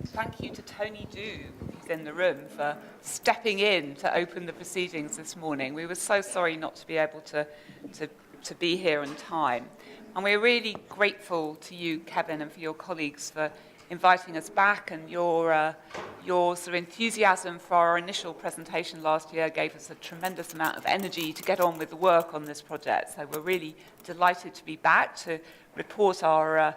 thank you to Tony Du, who's in the room, for stepping in to open the proceedings this morning. We were so sorry not to be able to be here on time. And we're really grateful to you, Kevin, and for your colleagues for inviting us back, and your sort of enthusiasm for our initial presentation last year gave us a tremendous amount of energy to get on with the work on this project. So we're really delighted to be back to report our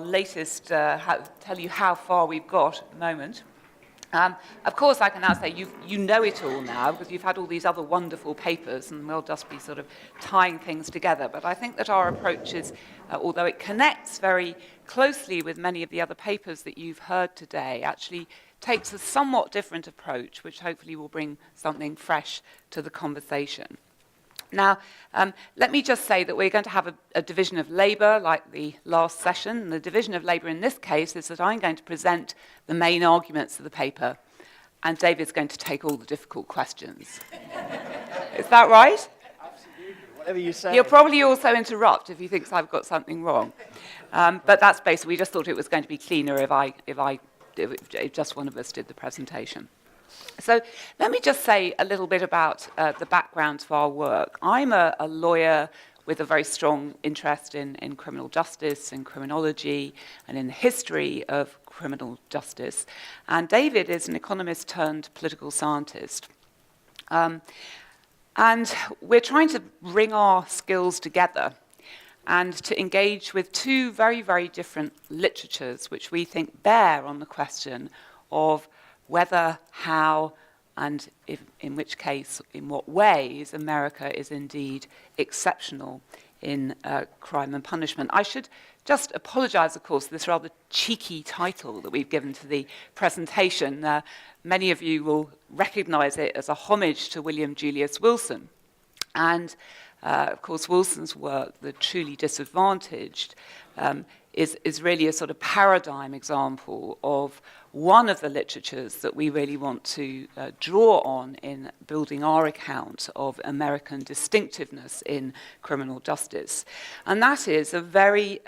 latest, tell you how far we've got at the moment. Of course, I can now say you know it all now because you've had all these other wonderful papers, and we'll just be sort of tying things together. But I think that our approach is, although it connects very closely with many of the other papers that you've heard today, actually takes a somewhat different approach, which hopefully will bring something fresh to the conversation. Now, let me just say that we're going to have a division of labour like the last session. And the division of labour in this case is that I'm going to present the main arguments of the paper, and David's going to take all the difficult questions. Is that right? Absolutely. Whatever you say. He'll probably also interrupt if he thinks I've got something wrong. But that's basically, we just thought it was going to be cleaner if just one of us did the presentation. So let me just say a little bit about the background of our work. I'm a lawyer with a very strong interest in criminal justice and criminology and in the history of criminal justice. And David is an economist turned political scientist. And we're trying to bring our skills together and to engage with two very, very different literatures which we think bear on the question of whether, how, and if, in which case, in what ways America is indeed exceptional in crime and punishment. I should just apologize, of course, for this rather cheeky title that we've given to the presentation. Many of you will recognize it as a homage to William Julius Wilson. And, of course, Wilson's work, The Truly Disadvantaged, is really a sort of paradigm example of one of the literatures that we really want to draw on in building our account of American distinctiveness in criminal justice. And that is a very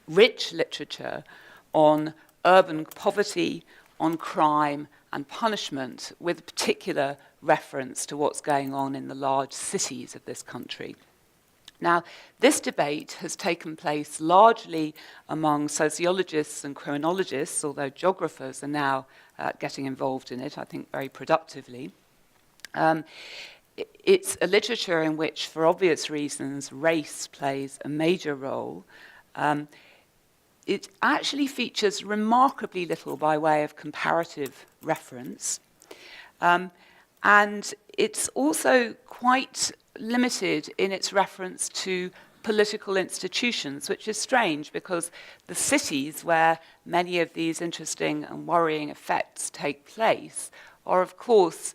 rich literature on urban poverty, on crime and punishment, with particular reference to what's going on in the large cities of this country. Now, this debate has taken place largely among sociologists and criminologists, although geographers are now getting involved in it, I think, very productively. It's a literature in which, for obvious reasons, race plays a major role. It actually features remarkably little by way of comparative reference. And it's also quite limited in its reference to political institutions, which is strange because the cities where many of these interesting and worrying effects take place are, of course,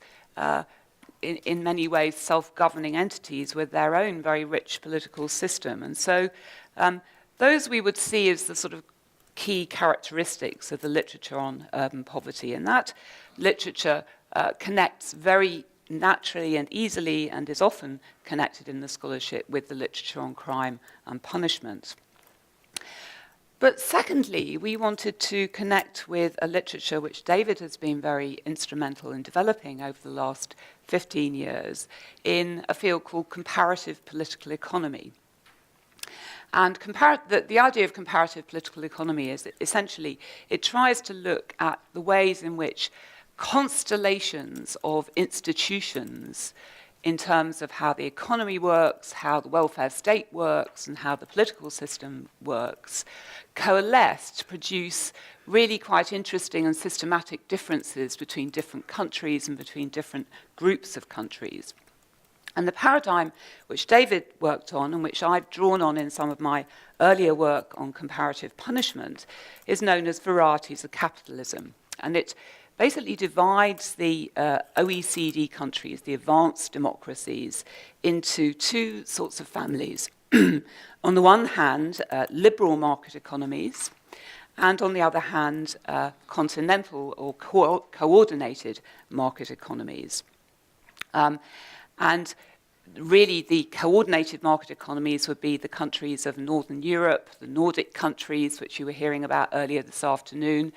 in many ways self-governing entities with their own very rich political system. And so those we would see as the sort of key characteristics of the literature on urban poverty. And that literature connects very naturally and easily, and is often connected in the scholarship with the literature on crime and punishment. But secondly, we wanted to connect with a literature which David has been very instrumental in developing over the last 15 years in a field called comparative political economy. And the idea of comparative political economy is that essentially it tries to look at the ways in which constellations of institutions in terms of how the economy works, how the welfare state works, and how the political system works, coalesce to produce really quite interesting and systematic differences between different countries and between different groups of countries. And the paradigm which David worked on, and which I've drawn on in some of my earlier work on comparative punishment, is known as Varieties of capitalism. And it basically divides the OECD countries, the advanced democracies, into two sorts of families. On the one hand, liberal market economies, and on the other hand, continental or coordinated market economies. And really the coordinated market economies would be the countries of Northern Europe, the Nordic countries, which you were hearing about earlier this afternoon,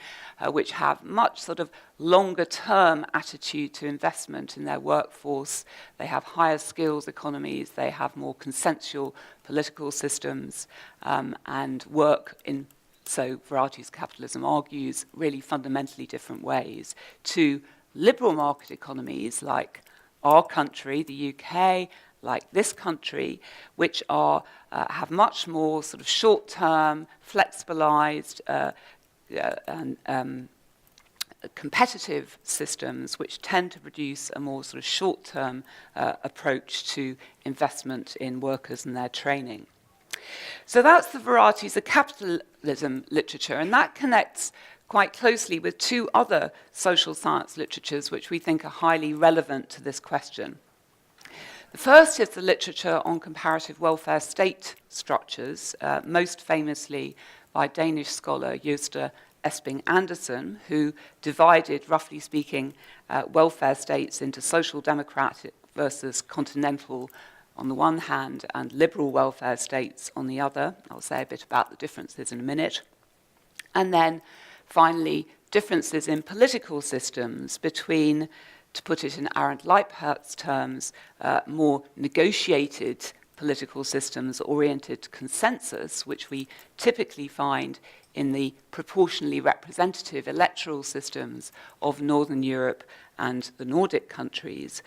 which have much sort of longer-term attitude to investment in their workforce. They have higher skills economies, they have more consensual political systems, and work in, so Varieties capitalism argues, really fundamentally different ways to liberal market economies like our country, the UK, like this country, which are have much more sort of short-term, flexibilized, and competitive systems, which tend to produce a more sort of short-term approach to investment in workers and their training. So that's the Varieties of capitalism literature, and that connects quite closely with two other social science literatures which we think are highly relevant to this question. The first is the literature on comparative welfare state structures, most famously by Danish scholar Josta Esping Andersen, who divided, roughly speaking, welfare states into social democratic versus continental on the one hand and liberal welfare states on the other. I'll say a bit about the differences in a minute. And then finally, differences in political systems between, to put it in Arendt Leiphart's terms, more negotiated political systems oriented to consensus, which we typically find in the proportionally representative electoral systems of Northern Europe and the Nordic countries,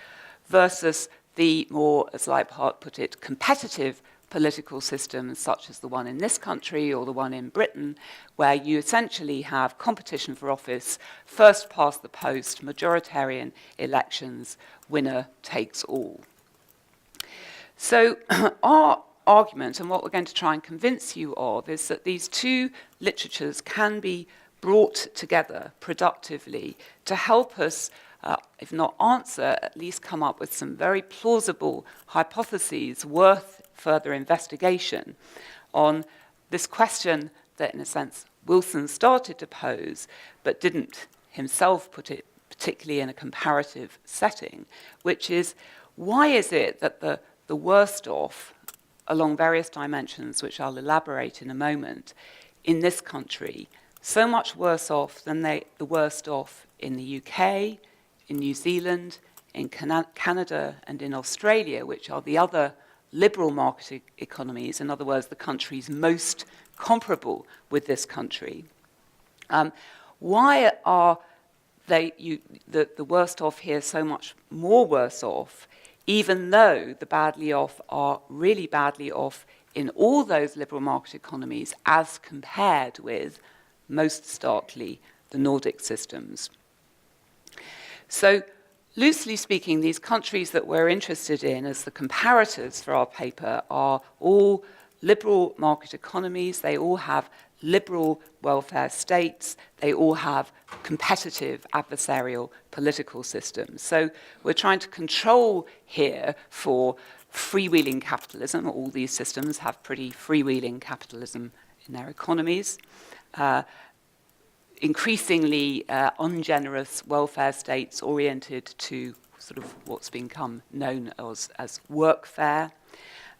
versus the more, as Leiphart put it, competitive political systems such as the one in this country or the one in Britain, where you essentially have competition for office, first past the post, majoritarian elections, winner takes all. So our argument, and what we're going to try and convince you of, is that these two literatures can be brought together productively to help us, if not answer, at least come up with some very plausible hypotheses worth further investigation on this question that, in a sense, Wilson started to pose, but didn't himself put it particularly in a comparative setting, which is, why is it that the worst off, along various dimensions, which I'll elaborate in a moment, in this country, so much worse off than the worst off in the UK, in New Zealand, in Canada, and in Australia, which are the other liberal market economies, in other words, the countries most comparable with this country. Why are the worst off here so much more worse off, even though the badly off are really badly off in all those liberal market economies as compared with, most starkly, the Nordic systems? So, loosely speaking, these countries that we're interested in as the comparators for our paper are all liberal market economies. They all have liberal welfare states. They all have competitive adversarial political systems. So we're trying to control here for freewheeling capitalism. All these systems have pretty freewheeling capitalism in their economies. Increasingly ungenerous welfare states oriented to sort of what's become known as workfare,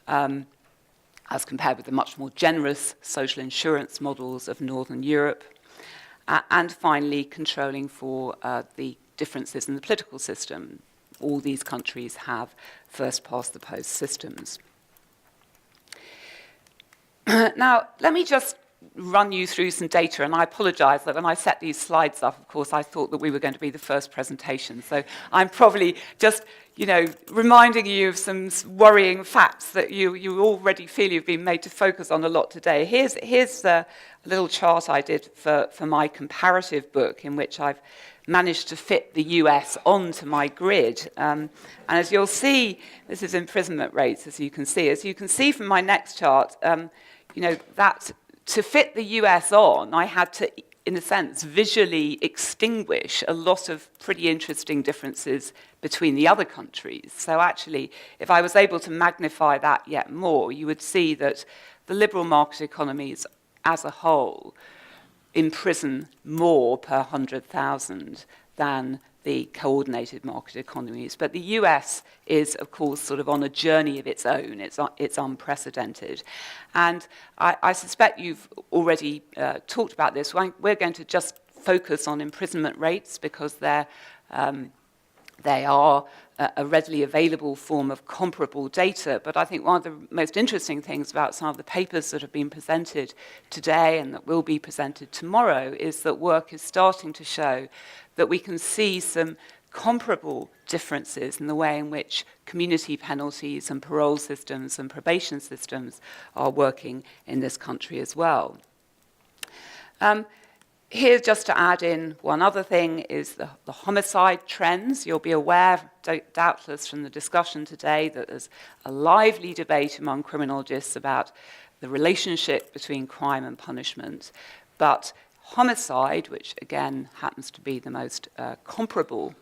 as compared with the much more generous social insurance models of Northern Europe, and finally controlling for the differences in the political system. All these countries have first-past-the-post systems. Now, let me just run you through some data, and I apologize that when I set these slides up, of course, I thought that we were going to be the first presentation, so I'm probably just, reminding you of some worrying facts that you already feel you've been made to focus on a lot today. Here's a little chart I did for my comparative book, in which I've managed to fit the US onto my grid. And as you'll see, this is imprisonment rates, as you can see. As you can see from my next chart, that to fit the US on, I had to, in a sense, visually extinguish a lot of pretty interesting differences between the other countries. So actually, if I was able to magnify that yet more, you would see that the liberal market economies as a whole imprison more per 100,000 than the coordinated market economies. But the US is, of course, sort of on a journey of its own. It's unprecedented. And I suspect you've already talked about this. We're going to just focus on imprisonment rates because they are a readily available form of comparable data. But I think one of the most interesting things about some of the papers that have been presented today and that will be presented tomorrow is that work is starting to show that we can see some comparable differences in the way in which community penalties and parole systems and probation systems are working in this country as well. Here, just to add in one other thing, is the homicide trends. You'll be aware, doubtless, from the discussion today that there's a lively debate among criminologists about the relationship between crime and punishment. But homicide, which again happens to be the most comparable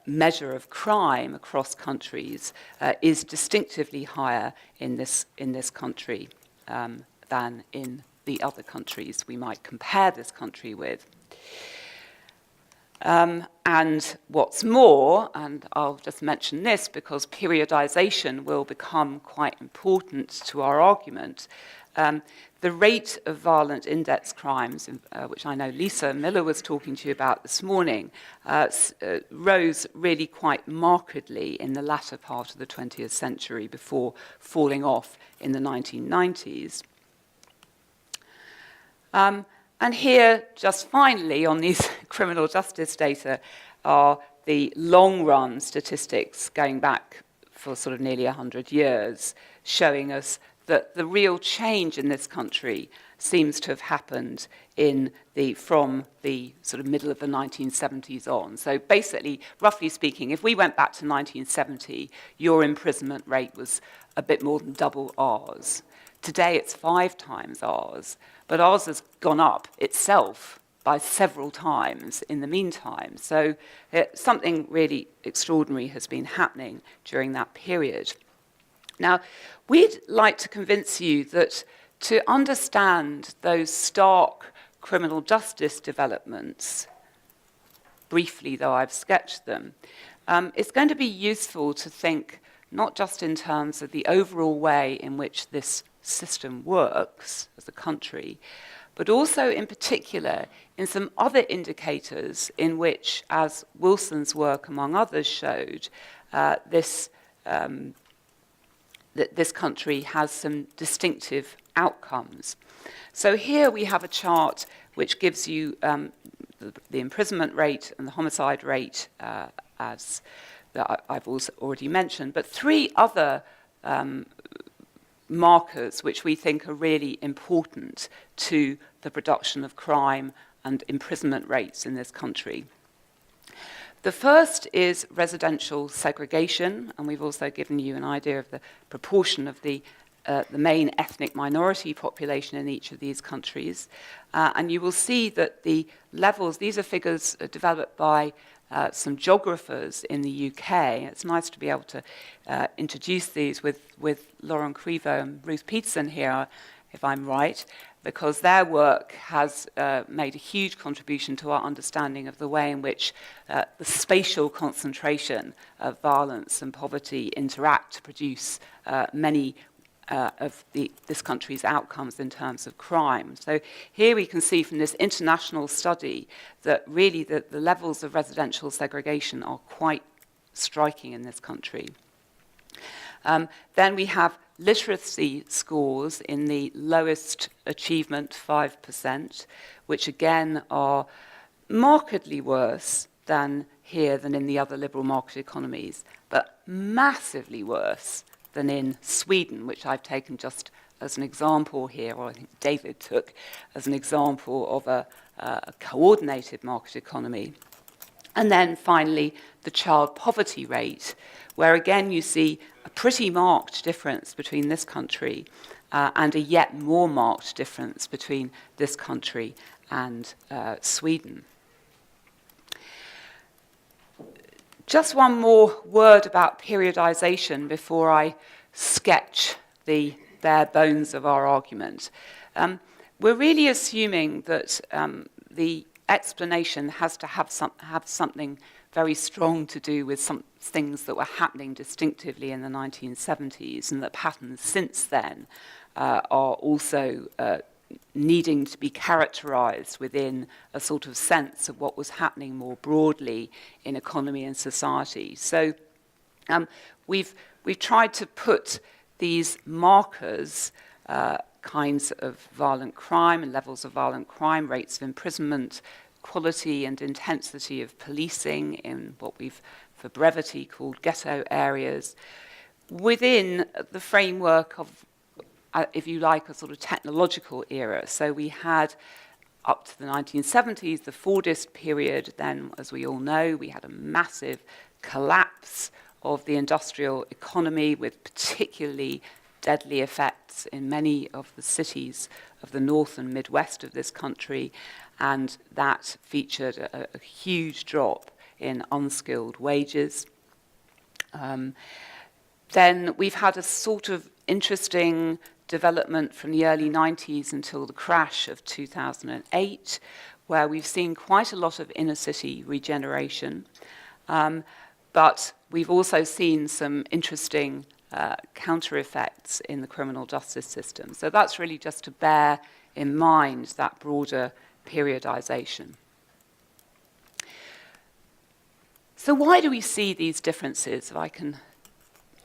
measure of crime across countries, is distinctively higher in this country than in the other countries we might compare this country with. And what's more, and I'll just mention this because periodization will become quite important to our argument, the rate of violent index crimes, which I know Lisa Miller was talking to you about this morning, rose really quite markedly in the latter part of the 20th century before falling off in the 1990s. And here, just finally, on these criminal justice data, are the long-run statistics going back for sort of nearly 100 years, showing us that the real change in this country seems to have happened from the sort of middle of the 1970s on. So basically, roughly speaking, if we went back to 1970, your imprisonment rate was a bit more than double ours. Today, it's 5 times ours. But ours has gone up itself by several times in the meantime. So something really extraordinary has been happening during that period. Now, we'd like to convince you that to understand those stark criminal justice developments, briefly though I've sketched them, it's going to be useful to think not just in terms of the overall way in which this system works as a country, but also in particular in some other indicators in which, as Wilson's work among others showed, that this country has some distinctive outcomes. So here we have a chart which gives you the imprisonment rate and the homicide rate as that I've also already mentioned, but 3 other markers which we think are really important to the production of crime and imprisonment rates in this country. The first is residential segregation, and we've also given you an idea of the proportion of the main ethnic minority population in each of these countries. And you will see that the levels, these are figures developed by some geographers in the UK. It's nice to be able to introduce these with Lauren Crivo and Ruth Peterson here, if I'm right, because their work has made a huge contribution to our understanding of the way in which the spatial concentration of violence and poverty interact to produce many of this country's outcomes in terms of crime. So here we can see from this international study that really the levels of residential segregation are quite striking in this country. Then we have literacy scores in the lowest achievement, 5%, which again are markedly worse than here than in the other liberal market economies, but massively worse than in Sweden, which I've taken just as an example here, or I think David took as an example of a coordinated market economy. And then finally, the child poverty rate, where again you see a pretty marked difference between this country and a yet more marked difference between this country and Sweden. Just one more word about periodization before I sketch the bare bones of our argument. We're really assuming that the explanation has to have something very strong to do with some things that were happening distinctively in the 1970s, and that patterns since then are also needing to be characterized within a sort of sense of what was happening more broadly in economy and society. So we've tried to put these markers, kinds of violent crime and levels of violent crime, rates of imprisonment, quality and intensity of policing in what we've, for brevity, called ghetto areas, within the framework of, if you like, a sort of technological era. So we had, up to the 1970s, the Fordist period. Then, as we all know, we had a massive collapse of the industrial economy, with particularly deadly effects in many of the cities of the north and midwest of this country, and that featured a huge drop in unskilled wages. Then we've had a sort of interesting development from the early 90s until the crash of 2008, where we've seen quite a lot of inner city regeneration, but we've also seen some interesting counter effects in the criminal justice system. So that's really just to bear in mind that broader periodization. So why do we see these differences? If I can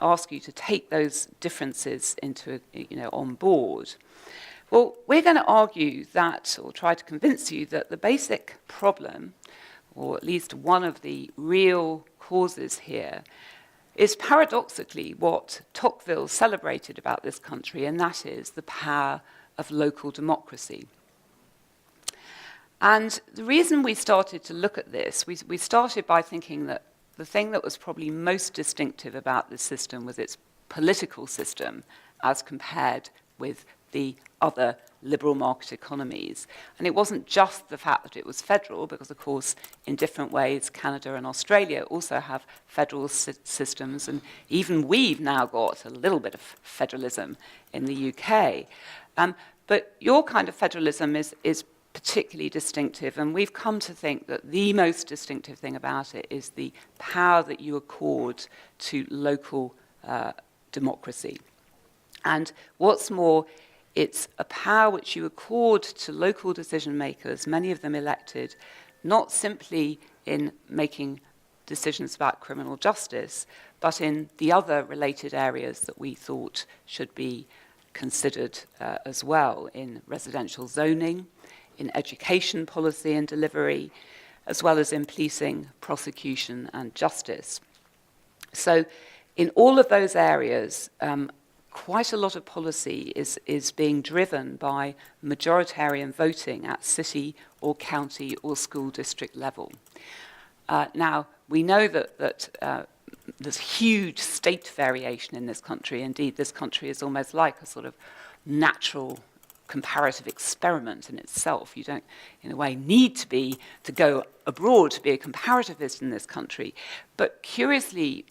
ask you to take those differences into, on board. Well, we're going to argue that, or try to convince you that the basic problem, or at least one of the real causes here, is paradoxically what Tocqueville celebrated about this country, and that is the power of local democracy. And the reason we started to look at this, we started by thinking that the thing that was probably most distinctive about this system was its political system as compared with the other liberal market economies. And it wasn't just the fact that it was federal, because, of course, in different ways, Canada and Australia also have federal systems, and even we've now got a little bit of federalism in the UK. But your kind of federalism is particularly distinctive, and we've come to think that the most distinctive thing about it is the power that you accord to local democracy. And what's more, it's a power which you accord to local decision makers, many of them elected, not simply in making decisions about criminal justice, but in the other related areas that we thought should be considered as well, in residential zoning, in education policy and delivery, as well as in policing, prosecution, and justice. So in all of those areas, quite a lot of policy is being driven by majoritarian voting at city or county or school district level. Now, we know that there's huge state variation in this country. Indeed, this country is almost like a sort of natural comparative experiment in itself. You don't, in a way, need to go abroad to be a comparativist in this country. But curiously,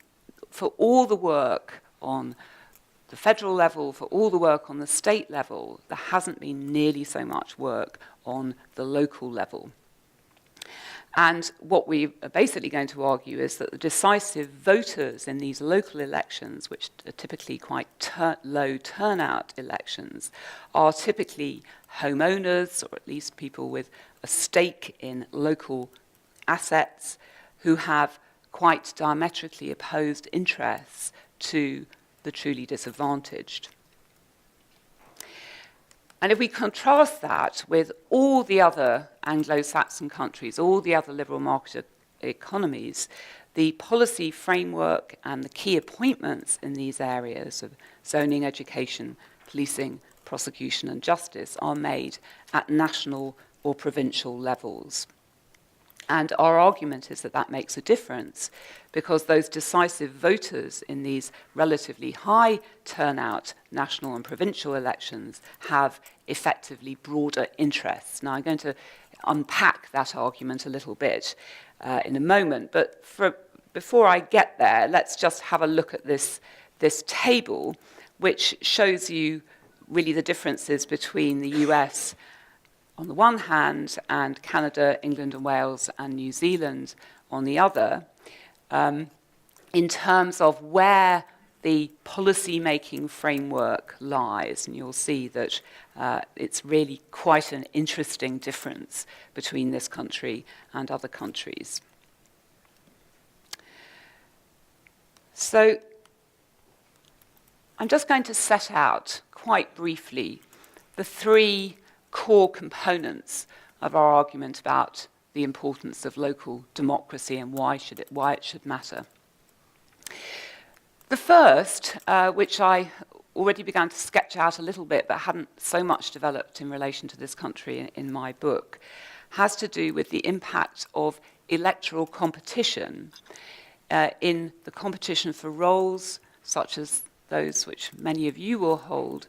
for all the work on the federal level, for all the work on the state level, there hasn't been nearly so much work on the local level. And what we are basically going to argue is that the decisive voters in these local elections, which are typically quite low turnout elections, are typically homeowners, or at least people with a stake in local assets, who have quite diametrically opposed interests to the truly disadvantaged. And if we contrast that with all the other Anglo-Saxon countries, all the other liberal market economies, the policy framework and the key appointments in these areas of zoning, education, policing, prosecution, and justice are made at national or provincial levels. And our argument is that that makes a difference, because those decisive voters in these relatively high turnout national and provincial elections have effectively broader interests. Now, I'm going to unpack that argument a little bit in a moment, but before I get there, let's just have a look at this table, which shows you really the differences between the US on the one hand, and Canada, England and Wales and New Zealand on the other, in terms of where the policy-making framework lies. And you'll see that it's really quite an interesting difference between this country and other countries. So I'm just going to set out quite briefly the three core components of our argument about the importance of local democracy and why it should matter. The first, which I already began to sketch out a little bit but hadn't so much developed in relation to this country in my book, has to do with the impact of electoral competition in the competition for roles such as those which many of you will hold,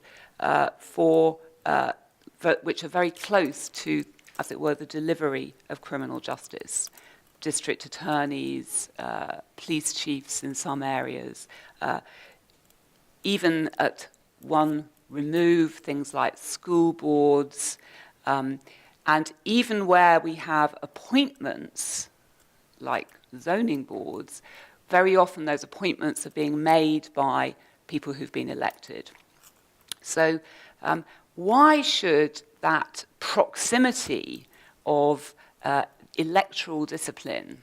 which are very close to, as it were, the delivery of criminal justice. District attorneys, police chiefs in some areas, even at one remove, things like school boards, and even where we have appointments, like zoning boards, very often those appointments are being made by people who've been elected. So why should that proximity of electoral discipline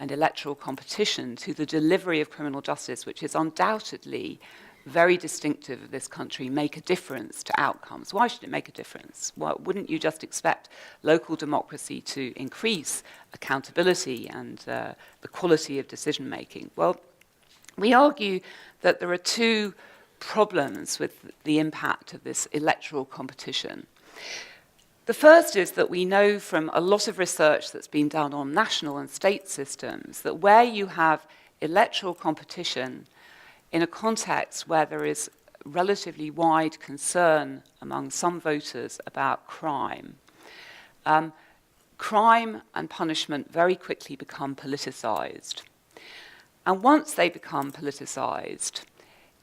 and electoral competition to the delivery of criminal justice, which is undoubtedly very distinctive of this country, make a difference to outcomes? Why should it make a difference? Well, wouldn't you just expect local democracy to increase accountability and the quality of decision-making? Well, we argue that there are two problems with the impact of this electoral competition. The first is that we know from a lot of research that's been done on national and state systems that where you have electoral competition in a context where there is relatively wide concern among some voters about crime, crime and punishment very quickly become politicized. And once they become politicized,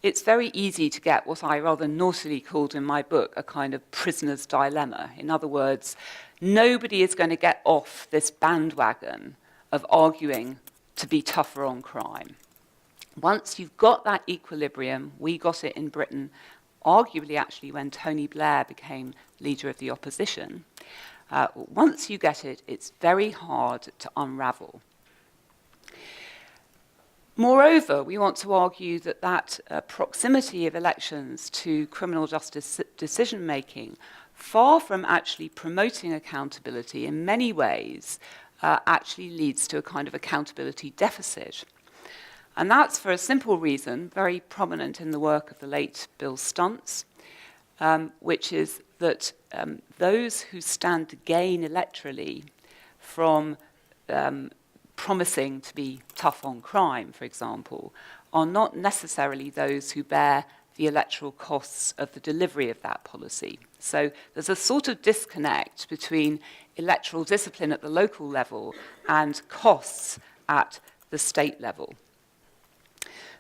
it's very easy to get what I rather naughtily called in my book a kind of prisoner's dilemma. In other words, nobody is going to get off this bandwagon of arguing to be tougher on crime. Once you've got that equilibrium, we got it in Britain, arguably actually when Tony Blair became leader of the opposition. Once you get it, it's very hard to unravel. Moreover, we want to argue that that proximity of elections to criminal justice decision-making, far from actually promoting accountability, in many ways actually leads to a kind of accountability deficit. And that's for a simple reason, very prominent in the work of the late Bill Stuntz, which is that those who stand to gain electorally from promising to be tough on crime, for example, are not necessarily those who bear the electoral costs of the delivery of that policy. So there's a sort of disconnect between electoral discipline at the local level and costs at the state level.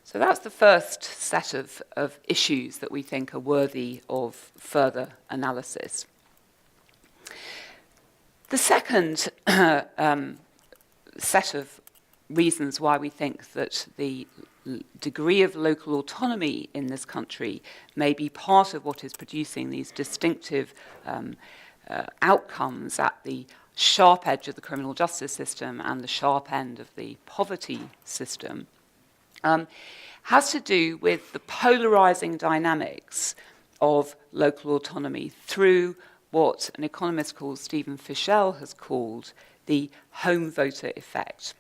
So that's the first set of issues that we think are worthy of further analysis. The second set of reasons why we think that the degree of local autonomy in this country may be part of what is producing these distinctive outcomes at the sharp edge of the criminal justice system and the sharp end of the poverty system has to do with the polarizing dynamics of local autonomy through what an economist called Stephen Fischel has called the home voter effect.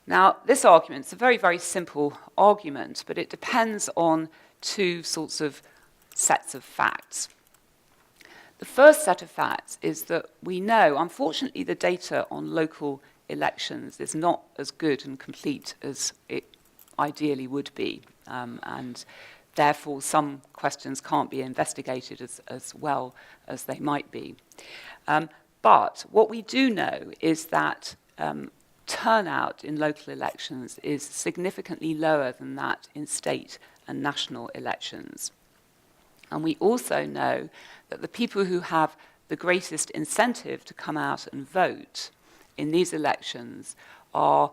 Now, this argument is a very, very simple argument, but it depends on two sorts of sets of facts. The first set of facts is that we know, unfortunately, the data on local elections is not as good and complete as it ideally would be, and therefore some questions can't be investigated as well as they might be. But what we do know is that turnout in local elections is significantly lower than that in state and national elections. And we also know that the people who have the greatest incentive to come out and vote in these elections are,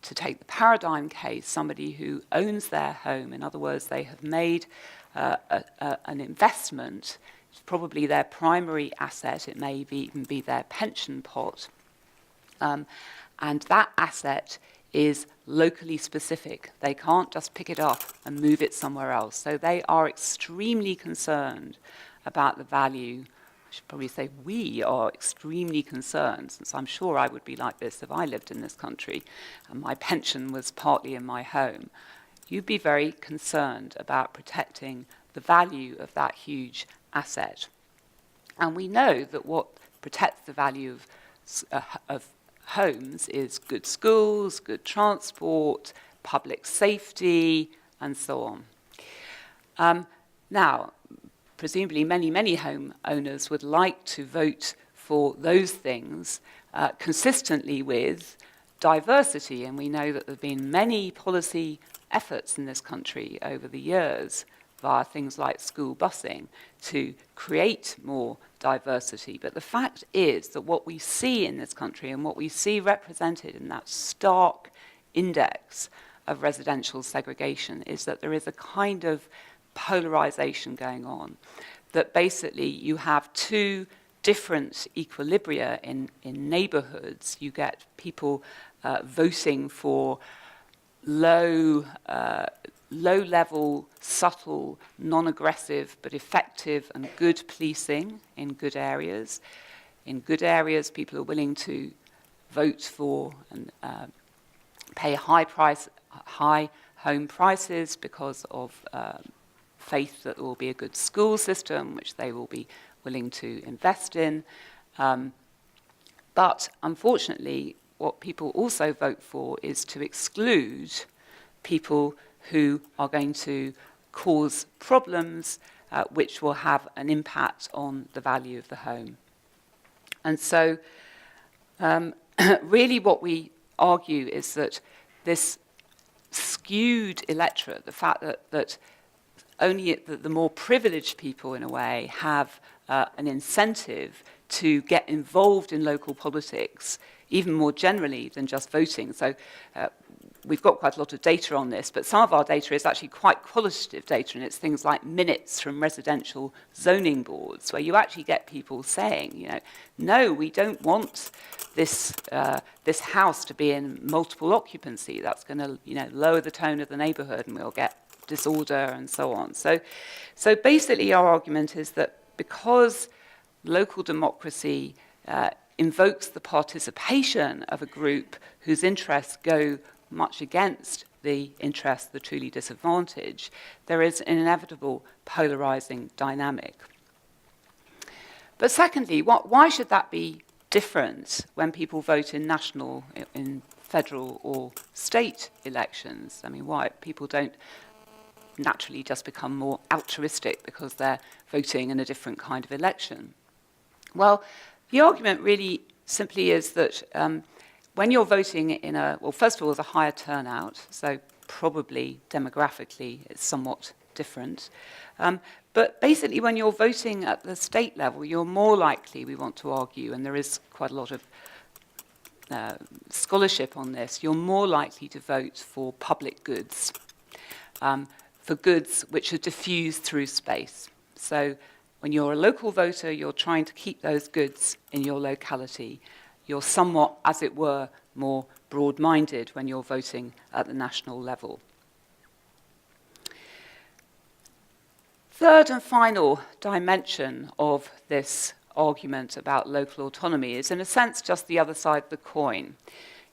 to take the paradigm case, somebody who owns their home. In other words, they have made an investment. It's probably their primary asset. It may even be their pension pot. And that asset is locally specific. They can't just pick it up and move it somewhere else. So they are extremely concerned about the value. I should probably say we are extremely concerned, since I'm sure I would be like this if I lived in this country and my pension was partly in my home. You'd be very concerned about protecting the value of that huge asset. And we know that what protects the value of homes is good schools, good transport, public safety, and so on. Now, presumably many home owners would like to vote for those things consistently with diversity, and we know that there have been many policy efforts in this country over the years via things like school busing to create more diversity. But the fact is that what we see in this country and what we see represented in that stark index of residential segregation is that there is a kind of polarization going on, that basically you have two different equilibria in neighborhoods. You get people voting for low-level, subtle, non-aggressive, but effective and good policing in good areas. In good areas, people are willing to vote for and pay high home prices because of faith that there will be a good school system, which they will be willing to invest in. But unfortunately, what people also vote for is to exclude people who are going to cause problems which will have an impact on the value of the home. And so really what we argue is that this skewed electorate, the fact that only the more privileged people, in a way, have an incentive to get involved in local politics, even more generally than just voting. So we've got quite a lot of data on this, but some of our data is actually quite qualitative data, and it's things like minutes from residential zoning boards, where you actually get people saying, no, we don't want this house to be in multiple occupancy. That's going to, lower the tone of the neighbourhood, and we'll get disorder and so on. So basically our argument is that because local democracy invokes the participation of a group whose interests go much against the interests of the truly disadvantaged, there is an inevitable polarizing dynamic. But secondly, why should that be different when people vote in national, in federal or state elections? I mean, why people don't naturally just become more altruistic because they're voting in a different kind of election? Well, the argument really simply is that when you're voting in first of all, there's a higher turnout, so probably demographically it's somewhat different. But basically, when you're voting at the state level, you're more likely, we want to argue, and there is quite a lot of scholarship on this, you're more likely to vote for public goods, for goods which are diffused through space. So when you're a local voter, you're trying to keep those goods in your locality. You're somewhat, as it were, more broad-minded when you're voting at the national level. Third and final dimension of this argument about local autonomy is, in a sense, just the other side of the coin.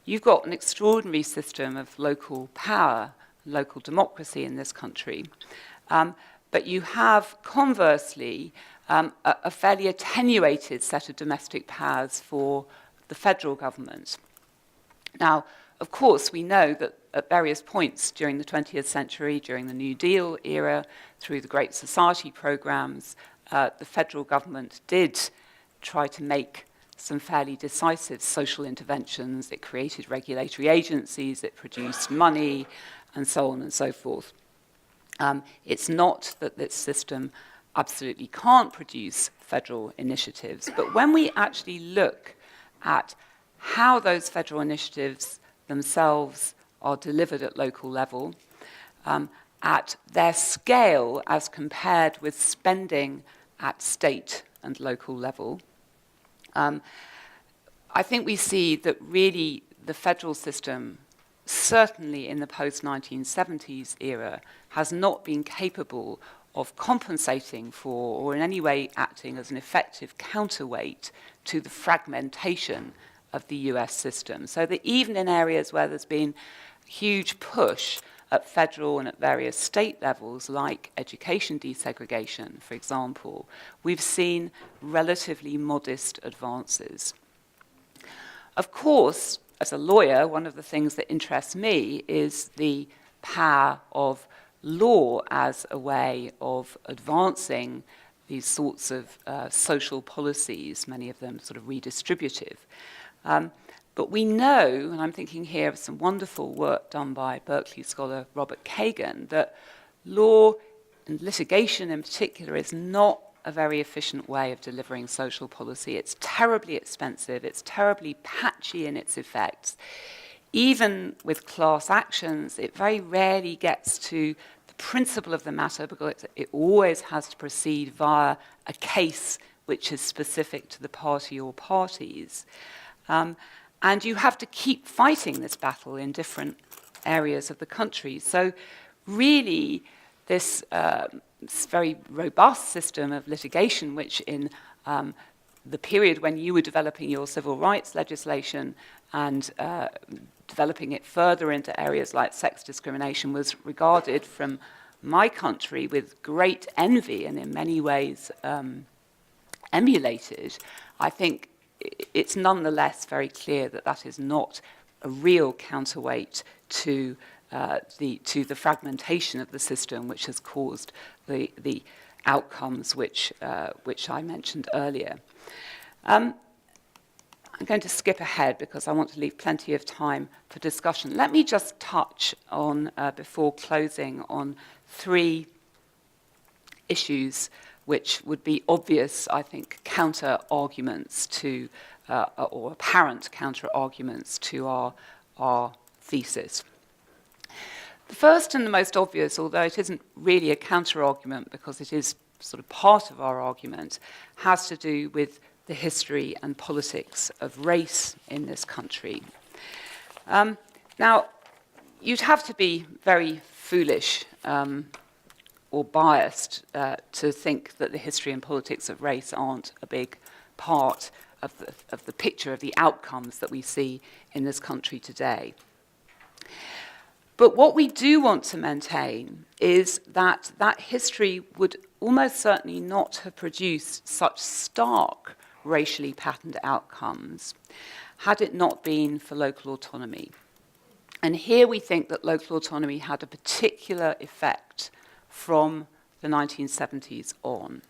You've got an extraordinary system of local power, local democracy in this country, but you have, conversely, a fairly attenuated set of domestic powers for the federal government. Now, of course, we know that at various points during the 20th century, during the New Deal era, through the Great Society programs, the federal government did try to make some fairly decisive social interventions. It created regulatory agencies, it produced money, and so on and so forth. It's not that this system absolutely can't produce federal initiatives. But when we actually look at how those federal initiatives themselves are delivered at local level, at their scale as compared with spending at state and local level, I think we see that really the federal system, certainly in the post-1970s era, has not been capable of compensating for or in any way acting as an effective counterweight to the fragmentation of the US system. So that even in areas where there's been huge push at federal and at various state levels, like education desegregation, for example, we've seen relatively modest advances. Of course, as a lawyer, one of the things that interests me is the power of law as a way of advancing these sorts of social policies, many of them sort of redistributive. But we know, and I'm thinking here of some wonderful work done by Berkeley scholar Robert Kagan, that law and litigation in particular is not a very efficient way of delivering social policy. It's terribly expensive, it's terribly patchy in its effects. Even with class actions, it very rarely gets to the principle of the matter because it always has to proceed via a case which is specific to the party or parties. And you have to keep fighting this battle in different areas of the country. So really, this very robust system of litigation, which in the period when you were developing your civil rights legislation and developing it further into areas like sex discrimination, was regarded from my country with great envy and in many ways emulated. I think it's nonetheless very clear that that is not a real counterweight to the fragmentation of the system, which has caused the outcomes which I mentioned earlier. I'm going to skip ahead because I want to leave plenty of time for discussion. Let me just touch on, before closing, on three issues which would be obvious, I think, counter-arguments to, or apparent counter-arguments to our thesis. The first and the most obvious, although it isn't really a counter-argument because it is sort of part of our argument, has to do with the history and politics of race in this country. Now, you'd have to be very foolish or biased to think that the history and politics of race aren't a big part of the picture of the outcomes that we see in this country today. But what we do want to maintain is that that history would almost certainly not have produced such stark racially patterned outcomes had it not been for local autonomy. And here we think that local autonomy had a particular effect from the 1970s on.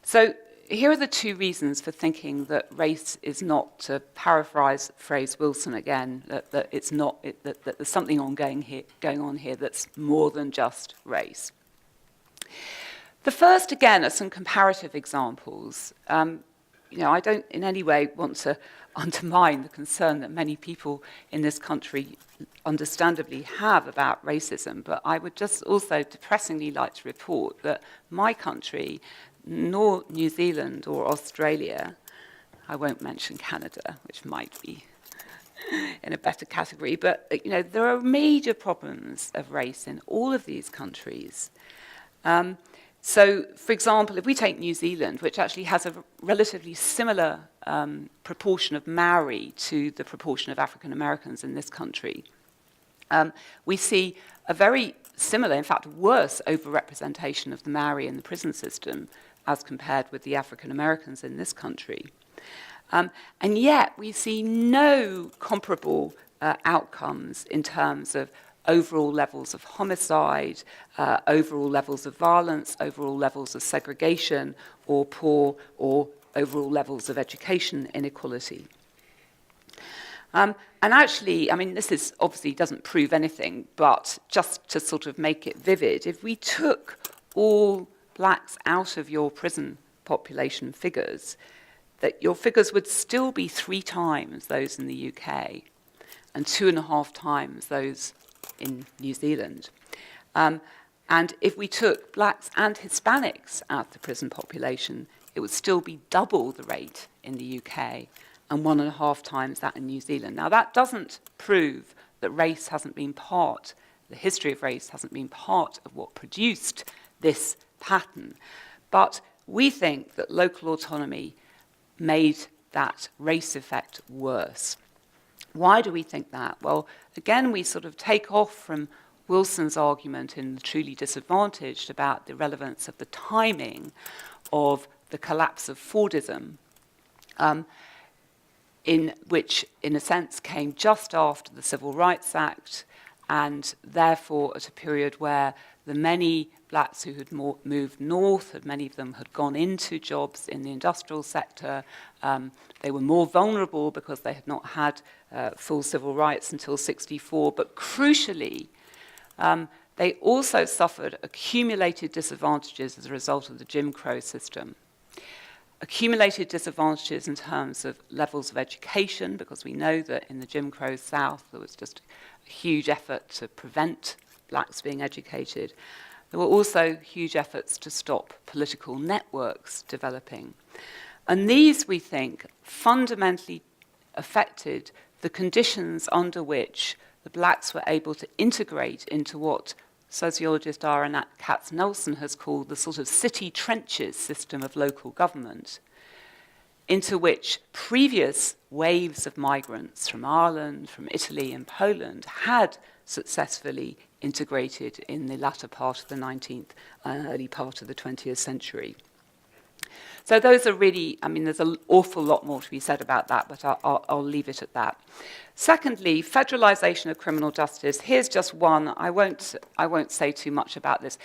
So here are the two reasons for thinking that race is not, to paraphrase Wilson again, that it's not, that there's something going on here that's more than just race. The first, again, are some comparative examples. I don't in any way want to undermine the concern that many people in this country understandably have about racism, but I would just also depressingly like to report that my country, nor New Zealand or Australia, I won't mention Canada, which might be in a better category, but there are major problems of race in all of these countries. So, for example, if we take New Zealand, which actually has a relatively similar proportion of Maori to the proportion of African Americans in this country, we see a very similar, in fact worse, overrepresentation of the Maori in the prison system as compared with the African Americans in this country. And yet we see no comparable outcomes in terms of overall levels of homicide, overall levels of violence, overall levels of segregation or poor, or overall levels of education inequality. And actually, this is obviously doesn't prove anything, but just to sort of make it vivid, if we took all blacks out of your prison population figures, that your figures would still be 3 times those in the UK and 2.5 times those in New Zealand. And if we took blacks and Hispanics out of the prison population, it would still be double the rate in the UK and 1.5 times that in New Zealand. Now, that doesn't prove that race hasn't been part, the history of race hasn't been part of what produced this pattern. But we think that local autonomy made that race effect worse. Why do we think that? Well, again, we sort of take off from Wilson's argument in The Truly Disadvantaged about the relevance of the timing of the collapse of Fordism, in which, in a sense, came just after the Civil Rights Act, and therefore at a period where the many blacks who had moved north, many of them had gone into jobs in the industrial sector. They were more vulnerable because they had not had full civil rights until '64, but crucially, they also suffered accumulated disadvantages as a result of the Jim Crow system. Accumulated disadvantages in terms of levels of education, because we know that in the Jim Crow South there was just a huge effort to prevent blacks being educated. There were also huge efforts to stop political networks developing. And these, we think, fundamentally affected the conditions under which the blacks were able to integrate into what sociologist R. Katz-Nelson has called the sort of city trenches system of local government, into which previous waves of migrants from Ireland, from Italy and Poland had successfully integrated in the latter part of the 19th and early part of the 20th century. So those are really, I mean, there's an awful lot more to be said about that, but I'll leave it at that. Secondly, federalisation of criminal justice. Here's just one. I won't say too much about this.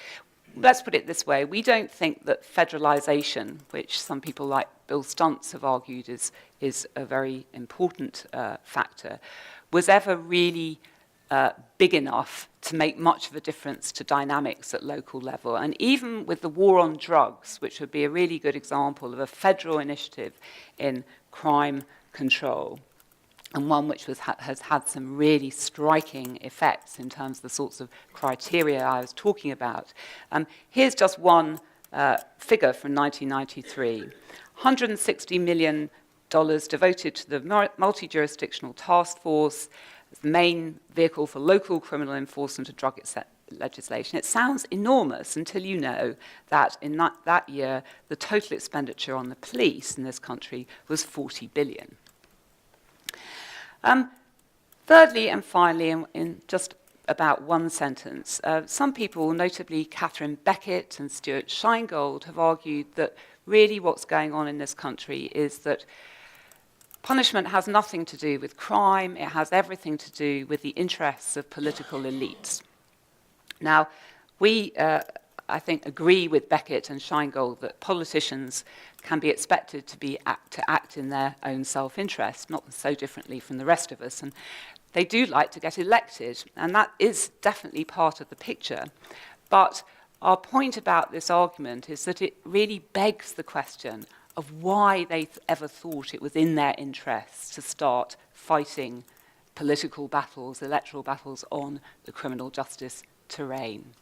Let's put it this way. We don't think that federalisation, which some people like Bill Stuntz have argued is a very important factor, was ever really big enough to make much of a difference to dynamics at local level. And even with the war on drugs, which would be a really good example of a federal initiative in crime control, and one which has had some really striking effects in terms of the sorts of criteria I was talking about. Here's just one figure from 1993. $160 million devoted to the multi-jurisdictional task force, the main vehicle for local criminal enforcement of drug legislation. It sounds enormous until you know that in that year, the total expenditure on the police in this country was $40 billion. Thirdly and finally, in just about one sentence, some people, notably Catherine Beckett and Stuart Scheingold, have argued that really what's going on in this country is that punishment has nothing to do with crime, it has everything to do with the interests of political elites. Now, we, I think, agree with Beckett and Scheingold that politicians can be expected to act in their own self-interest, not so differently from the rest of us. And they do like to get elected, and that is definitely part of the picture. But our point about this argument is that it really begs the question of why they ever thought it was in their interests to start fighting political battles, electoral battles on the criminal justice terrain.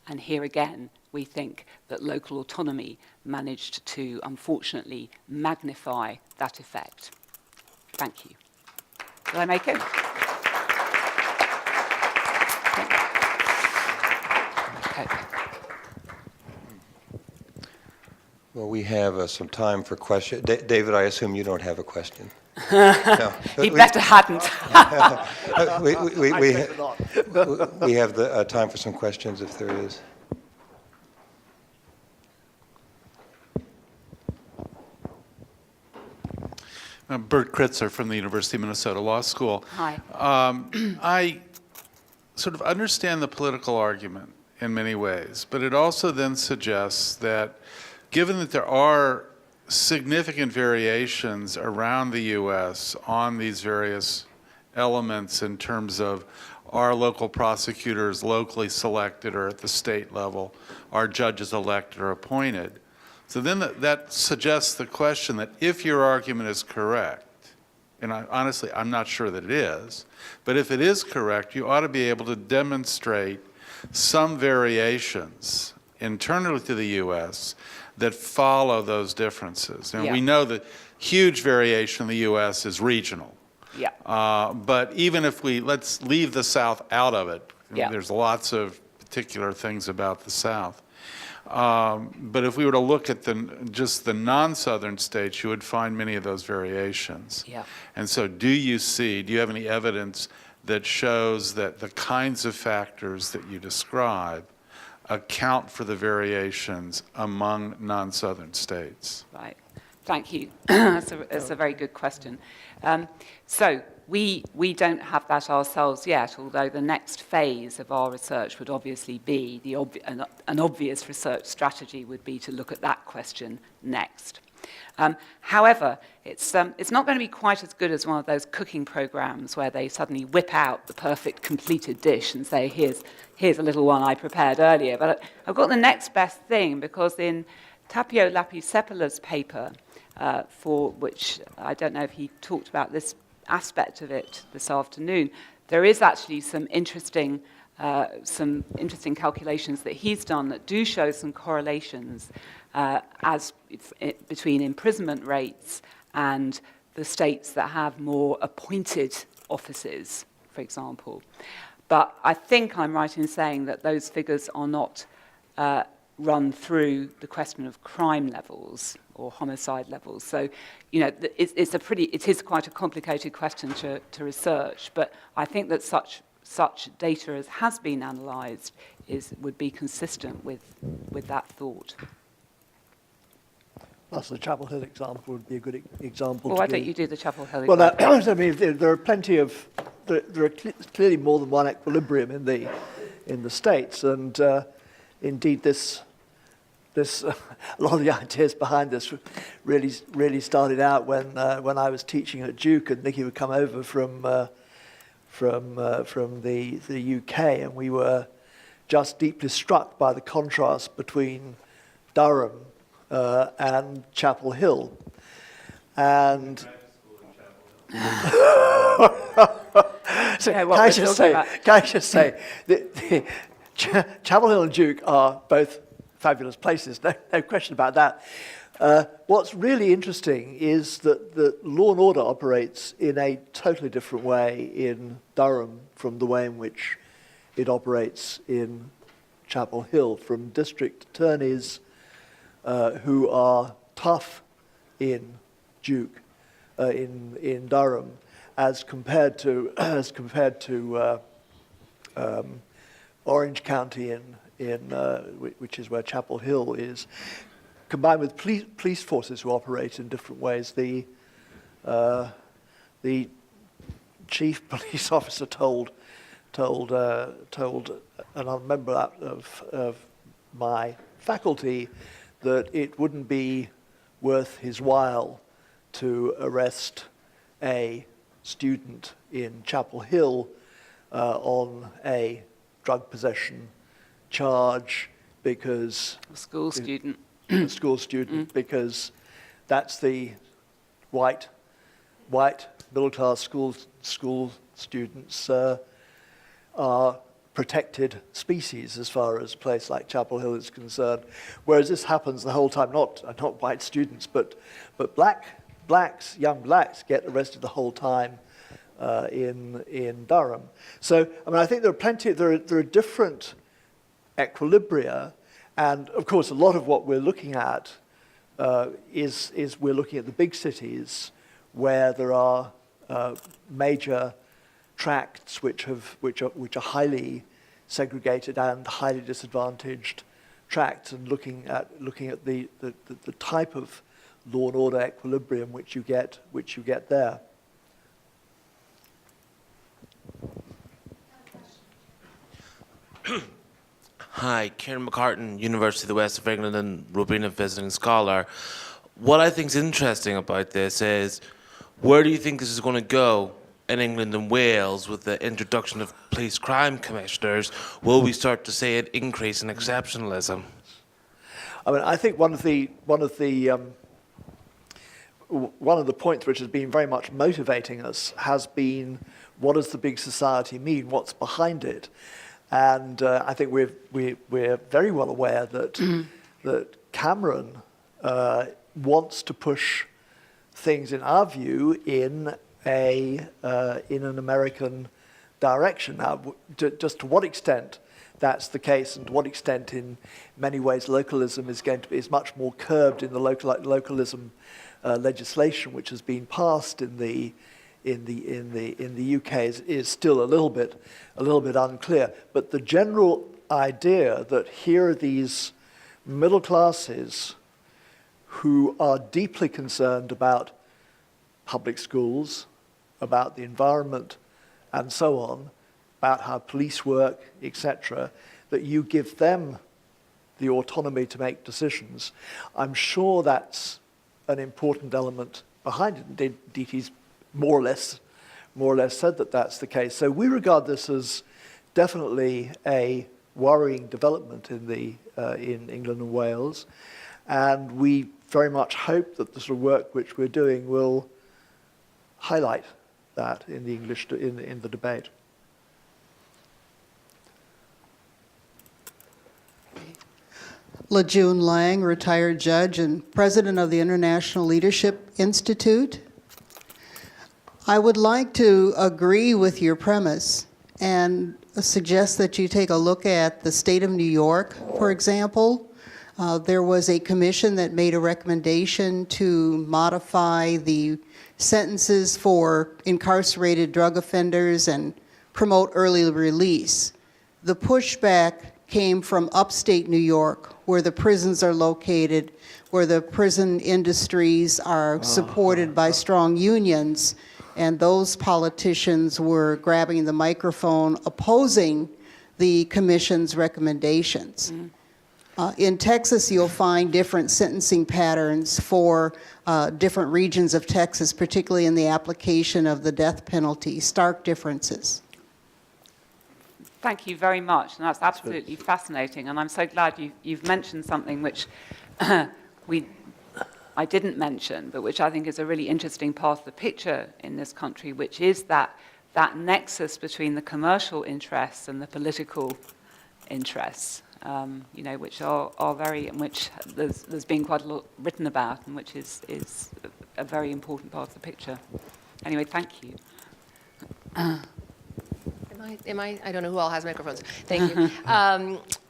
And here again, we think that local autonomy managed to, unfortunately, magnify that effect. Thank you. Did I make it? Okay. Well, we have some time for questions. David, I assume you don't have a question. No. He better hadn't. We have the time for some questions if there is. I'm Bert Kritzer from the University of Minnesota Law School. Hi. I sort of understand the political argument in many ways, but it also then suggests that given that there are significant variations around the U.S. on these various elements in terms of are local prosecutors locally selected or at the state level, are judges elected or appointed, So then that suggests the question that if your argument is correct, and honestly, I'm not sure that it is, but if it is correct, you ought to be able to demonstrate some variations internally to the U.S. that follow those differences. And we know that huge variation in the U.S. is regional. Yeah. But even if let's leave the South out of it. Yeah. There's lots of particular things about the South. But if we were to look at just the non-Southern states, you would find many of those variations. Yeah. And so do you have any evidence that shows that the kinds of factors that you describe account for the variations among non-Southern states? Right. Thank you. That's a very good question. So we don't have that ourselves yet, although the next phase of our research would obviously be an obvious research strategy would be to look at that question next. However, it's not going to be quite as good as one of those cooking programs where they suddenly whip out the perfect completed dish and say, here's a little one I prepared earlier. But I've got the next best thing, because in Tapio Lapisepala's paper, for which I don't know if he talked about this aspect of it this afternoon, there is actually some interesting calculations that he's done that do show some correlations between imprisonment rates and the states that have more appointed offices, for example. But I think I'm right in saying that those figures are not run through the question of crime levels or homicide levels. So, it is quite a complicated question to research, but I think that such data as has been analysed would be consistent with that thought. That's the Chapel Hill example would be a good example. Well, why don't you do the Chapel Hill Well, example? I mean, there are plenty of, there are clearly more than one equilibrium in the states, and indeed this a lot of the ideas behind this really started out when I was teaching at Duke, and Nicky would come over from the UK, and we were just deeply struck by the contrast between Durham and Chapel Hill. And so Yeah, can I just say that Chapel Hill and Duke are both fabulous places, no question about that. What's really interesting is that law and order operates in a totally different way in Durham from the way in which it operates in Chapel Hill, from district attorneys who are tough in Duke, in Durham, as compared to Orange County which is where Chapel Hill is, combined with police forces who operate in different ways. The chief police officer told another member of my faculty that it wouldn't be worth his while to arrest a student in Chapel Hill on a drug possession charge because A school student. a school student, because that's the white middle class school students are protected species as far as a place like Chapel Hill is concerned. Whereas this happens the whole time, not white students, but young blacks get arrested the whole time in Durham. So I mean, I think there are different equilibria, and of course a lot of what we're looking at is we're looking at the big cities where there are major tracts which are highly segregated and highly disadvantaged tracts, and looking at the type of law and order equilibrium which you get there. Hi, Kieran McCartan, University of the West of England and Robina visiting scholar. What I think is interesting about this is, where do you think this is going to go in England and Wales with the introduction of police crime commissioners? Will we start to see an increase in exceptionalism? I mean, I think one of the points which has been very much motivating us has been, what does the big society mean? What's behind it? And I think we're very well aware that that Cameron wants to push things, in our view, in an American direction. Now, just to what extent that's the case, and to what extent, in many ways, localism is much more curbed in the localism legislation which has been passed in the UK is still a little bit unclear. But the general idea that here are these middle classes who are deeply concerned about public schools, about the environment, and so on, about how police work, etc., that you give them the autonomy to make decisions. I'm sure that's an important element behind it. Indeed, he's more or less said that that's the case. So we regard this as definitely a worrying development in England and Wales, and we very much hope that the sort of work which we're doing will highlight that in the debate. LaJune Lang, retired judge and president of the International Leadership Institute. I would like to agree with your premise and suggest that you take a look at the state of New York, for example. There was a commission that made a recommendation to modify the sentences for incarcerated drug offenders and promote early release. The pushback came from upstate New York, where the prisons are located, where the prison industries are supported by strong unions, and those politicians were grabbing the microphone opposing the commission's recommendations. In Texas, you'll find different sentencing patterns for different regions of Texas, particularly in the application of the death penalty, stark differences. Thank you very much, and that's absolutely fascinating. And I'm so glad you've mentioned something which I didn't mention, but which I think is a really interesting part of the picture in this country, which is that nexus between the commercial interests and the political interests, which are very, and which there's been quite a lot written about, and which is a very important part of the picture. Anyway, thank you. Am I? I don't know who all has microphones. Thank you.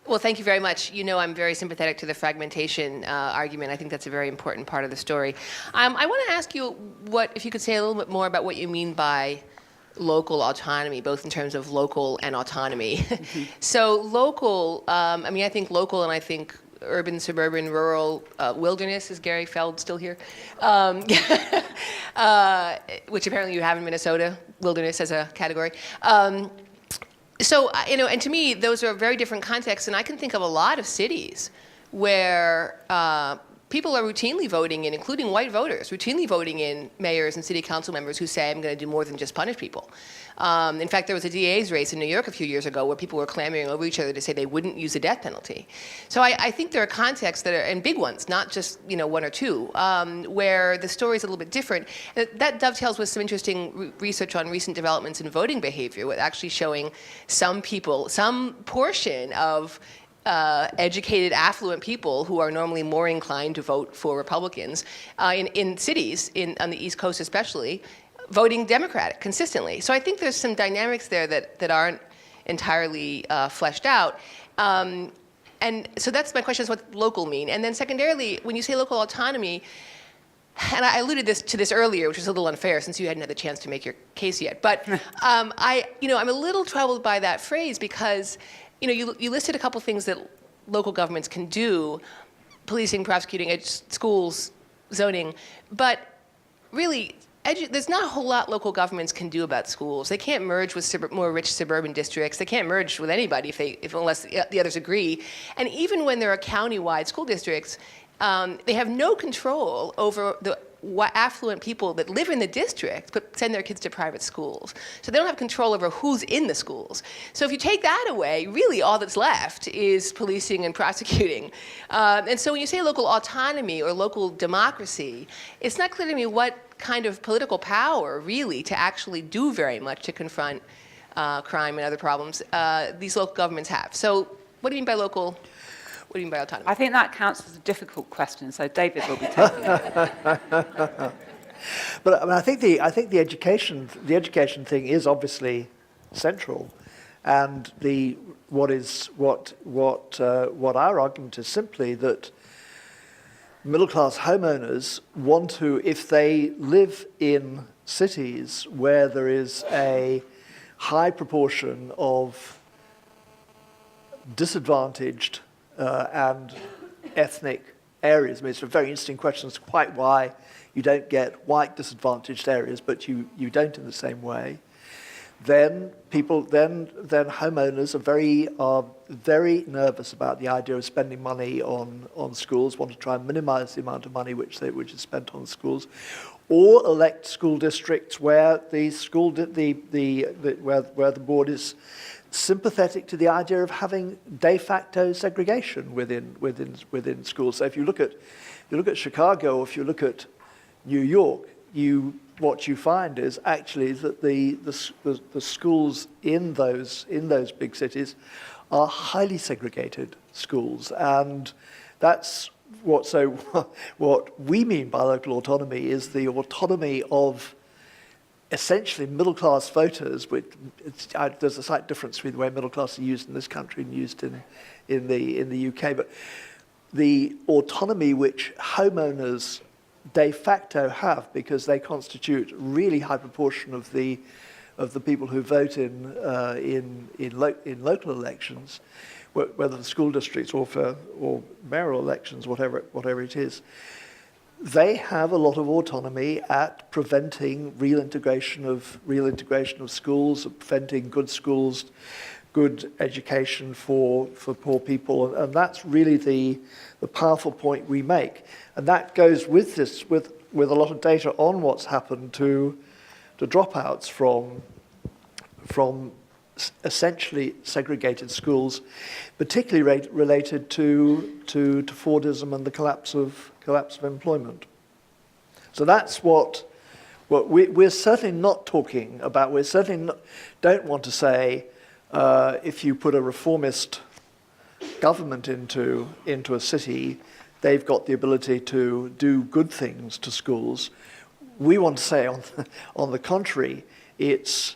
Well, thank you very much. You know, I'm very sympathetic to the fragmentation argument. I think that's a very important part of the story. I want to ask you if you could say a little bit more about what you mean by local autonomy, both in terms of local and autonomy. Mm-hmm. So local, I think local, and I think urban, suburban, rural, wilderness. Is Gary Feld still here? Which apparently you have in Minnesota, wilderness as a category. And to me, those are very different contexts, and I can think of a lot of cities where people are routinely voting in, including white voters, routinely voting in mayors and city council members who say, I'm going to do more than just punish people. In fact, there was a DA's race in New York a few years ago where people were clamoring over each other to say they wouldn't use the death penalty. So I think there are contexts that are, and big ones, not just one or two, where the story is a little bit different. That dovetails with some interesting research on recent developments in voting behavior, with actually showing some people, some portion of educated, affluent people who are normally more inclined to vote for Republicans in cities, on the East Coast especially, voting Democratic consistently. So I think there's some dynamics there that aren't entirely fleshed out. And so that's my question, is what local mean? And then secondarily, when you say local autonomy, and I alluded to this earlier, which is a little unfair since you hadn't had the chance to make your case yet, but I'm a little troubled by that phrase because you listed a couple things that local governments can do, policing, prosecuting, schools, zoning, but really, there's not a whole lot local governments can do about schools. They can't merge with more rich suburban districts. They can't merge with anybody unless the others agree. And even when there are county-wide school districts, they have no control over the affluent people that live in the district but send their kids to private schools. So they don't have control over who's in the schools. So if you take that away, really all that's left is policing and prosecuting. And so when you say local autonomy or local democracy, it's not clear to me what kind of political power, really, to actually do very much to confront crime and other problems these local governments have. So what do you mean by local? What do you mean by autonomy? I think that counts as a difficult question, so David will be taking it. But I mean, I think the education thing is obviously central, and what our argument is simply that middle-class homeowners want to, if they live in cities where there is a high proportion of disadvantaged and ethnic areas. I mean, it's a very interesting question as to quite why you don't get white disadvantaged areas, but you don't in the same way. Then homeowners are very nervous about the idea of spending money on schools, want to try and minimize the amount of money which is spent on schools, or elect school districts where where the board is sympathetic to the idea of having de facto segregation within schools. So if you look at Chicago, or if you look at New York, what you find is actually that the schools in those big cities are highly segregated schools, and that's what we mean by local autonomy is the autonomy of essentially middle-class voters. There's a slight difference between the way middle class are used in this country and used in the UK, but the autonomy which homeowners de facto have, because they constitute a really high proportion of the people who vote in local elections, whether the school districts or mayoral elections, whatever it is. They have a lot of autonomy at preventing real integration of schools, preventing good schools, good education for poor people, and that's really the powerful point we make. And that goes with this, with a lot of data on what's happened to dropouts from essentially segregated schools, particularly related to Fordism and the collapse of employment. So that's what we're certainly not talking about. We certainly don't want to say if you put a reformist government into a city, they've got the ability to do good things to schools. We want to say, on the contrary, it's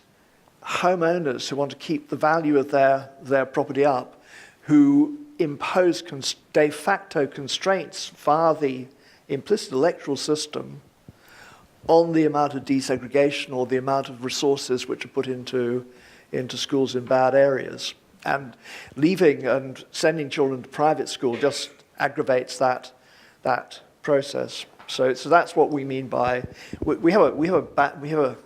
homeowners who want to keep the value of their property up, who impose de facto constraints via the implicit electoral system on the amount of desegregation or the amount of resources which are put into schools in bad areas. And leaving and sending children to private school just aggravates that process. So that's what we mean by we have a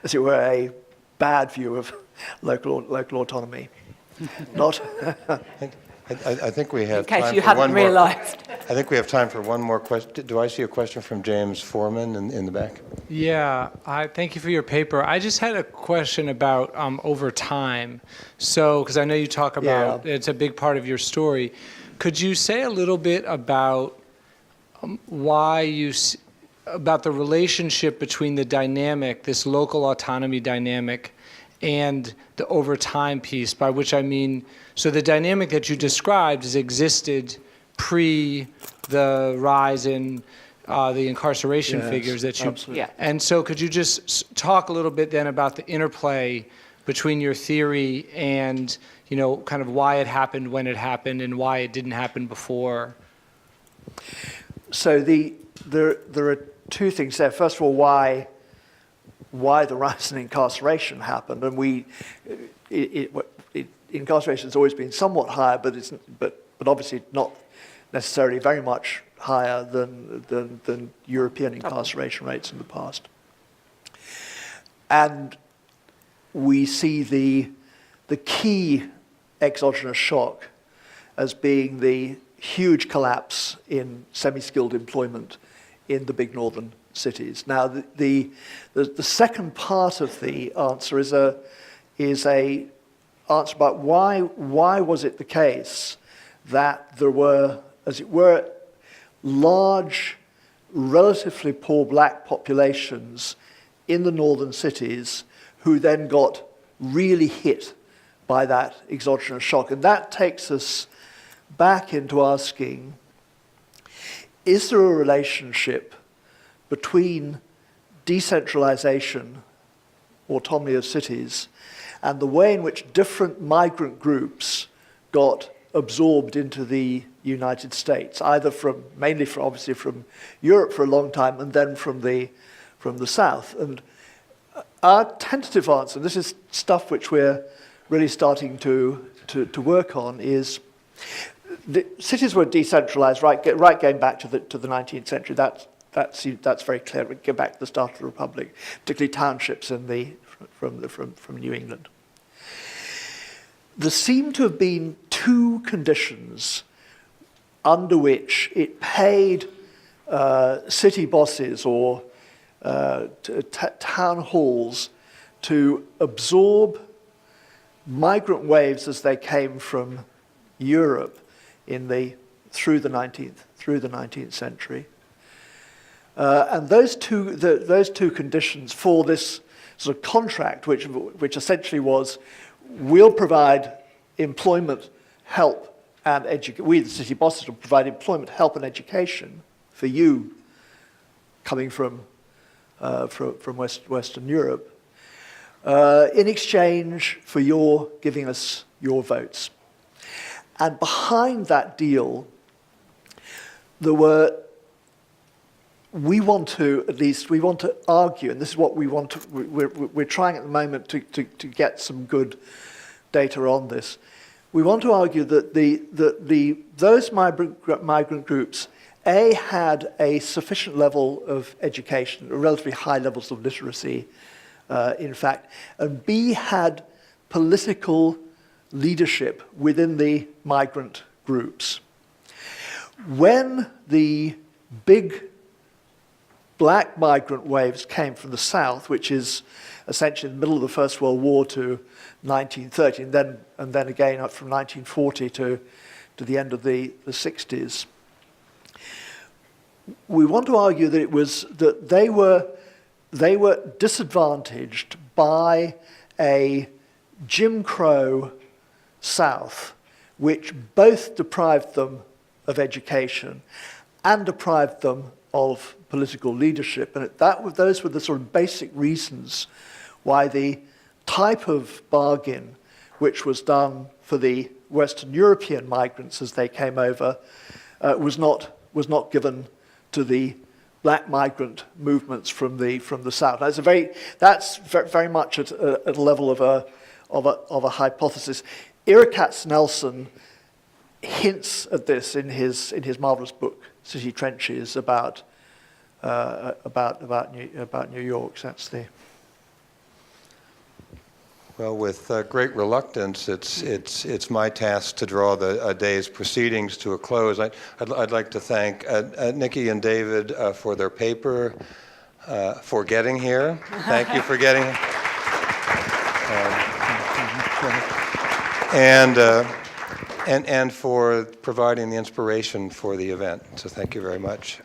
as it were a bad view of local autonomy. Not. I think we have In case time you for hadn't one more. realised. I think we have time for one more question. Do I see a question from James Foreman in the back? Yeah, thank you for your paper. I just had a question about over time. So, because I know you talk about it's a big part of your story. Could you say a little bit about about the relationship between the dynamic, this local autonomy dynamic, and the over time piece, by which I mean, so the dynamic that you described has existed pre the rise in the incarceration figures that you... Absolutely. Yeah. And so could you just talk a little bit then about the interplay between your theory and, kind of why it happened when it happened and why it didn't happen before? So there are two things there. First of all, why the rise in incarceration happened, and incarceration has always been somewhat higher, but obviously not necessarily very much higher than European incarceration rates in the past. And we see the key exogenous shock as being the huge collapse in semi-skilled employment in the big northern cities. Now, the second part of the answer is a answer about why was it the case that there were, as it were, large, relatively poor black populations in the northern cities who then got really hit by that exogenous shock. And that takes us back into asking, is there a relationship between decentralization, autonomy of cities, and the way in which different migrant groups got absorbed into the United States, either mainly obviously from Europe for a long time, and then from the South? And our tentative answer, this is stuff which we're really starting to work on, is the cities were decentralized right going back to the 19th century. That's very clear. We go back to the start of the Republic, particularly townships from New England. There seem to have been two conditions under which it paid city bosses or town halls to absorb migrant waves as they came from Europe through the 19th century. And those two conditions for this sort of contract, which essentially was, we'll provide employment, help, and education. We, the city bosses, will provide employment, help, and education for you coming from Western Europe, in exchange for your giving us your votes. And behind that deal, we want to argue, and this is what we're trying at the moment to get some good data on this. We want to argue that those migrant groups, A, had a sufficient level of education, relatively high levels of literacy, in fact, and B, had political leadership within the migrant groups. When the big black migrant waves came from the South, which is essentially in the middle of the First World War to 1930, and then again up from 1940 to the end of the 60s, we want to argue that they were disadvantaged by a Jim Crow South, which both deprived them of education and deprived them of political leadership. And those were the sort of basic reasons why the type of bargain which was done for the Western European migrants as they came over was not given to the black migrant movements from the South. That's very much at a level of a hypothesis. Ira Katznelson hints at this in his marvelous book City Trenches about New York. So that's the. Well, with great reluctance, it's my task to draw the day's proceedings to a close. I'd like to thank Nikki and David for their paper, for getting here. Thank you for getting here. And for providing the inspiration for the event. So thank you very much.